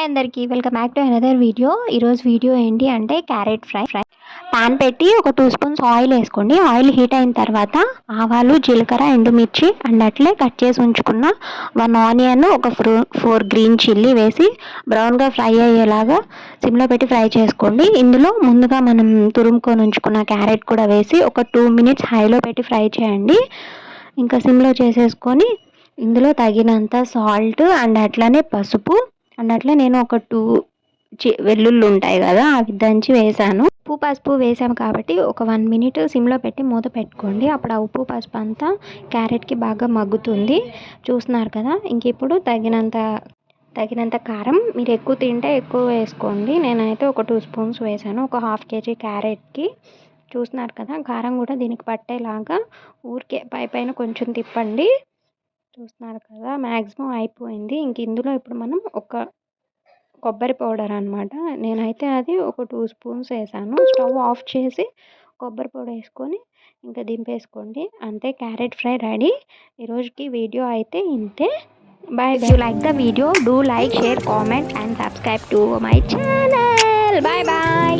Hi అందరికీ, welcome back to another video. ఈరోజు video ఏంటి అంటే క్యారెట్ ఫ్రై. పాన్ పెట్టి ఒక 2 స్పూన్స్ ఆయిల్ వేసుకోండి. ఆయిల్ హీట్ అయిన తర్వాత ఆవాలు, జీలకర్ర, ఎండుమిర్చి అండ్ అట్లే కట్ చేసి ఉంచుకున్న 1 ఆనియన్, ఒక 4 గ్రీన్ చిల్లీ వేసి బ్రౌన్గా ఫ్రై అయ్యేలాగా సిమ్లో పెట్టి ఫ్రై చేసుకోండి. ఇందులో ముందుగా మనం తురుముకొని ఉంచుకున్న క్యారెట్ కూడా వేసి ఒక 2 మినిట్స్ హైలో పెట్టి ఫ్రై చేయండి. ఇంకా సిమ్లో చేసేసుకొని ఇందులో తగినంత సాల్ట్ అండ్ అట్లనే పసుపు అండ్ అట్లా నేను ఒక 2 వెల్లుల్లి ఉంటాయి కదా, అవి దంచి వేసాను. ఉప్పు పసుపు వేసాము కాబట్టి ఒక 1 మినిట్ సిమ్లో పెట్టి మూత పెట్టుకోండి. అప్పుడు ఆ ఉప్పు పసుపు అంతా క్యారెట్కి బాగా మగ్గుతుంది. చూస్తున్నారు కదా. ఇంక ఇప్పుడు తగినంత కారం, మీరు ఎక్కువ తింటే ఎక్కువ వేసుకోండి. నేనైతే ఒక 2 స్పూన్స్ వేసాను ఒక హాఫ్ కేజీ క్యారెట్కి. చూస్తున్నారు కదా, కారం కూడా దీనికి పట్టేలాగా ఊరికే పైన కొంచెం తిప్పండి. చూస్తున్నారు కదా, మ్యాక్సిమం అయిపోయింది. ఇంక ఇందులో ఇప్పుడు మనం ఒక కొబ్బరి పౌడర్ అనమాట, నేనైతే అది ఒక 2 స్పూన్స్ వేసాను. స్టవ్ ఆఫ్ చేసి కొబ్బరి పౌడర్ వేసుకొని ఇంకా దింపేసుకోండి. అంతే, క్యారెట్ ఫ్రై రెడీ. ఈరోజుకి వీడియో అయితే ఇంతే. Bye. If you like the video, do like, share, comment and subscribe to my channel. Bye bye.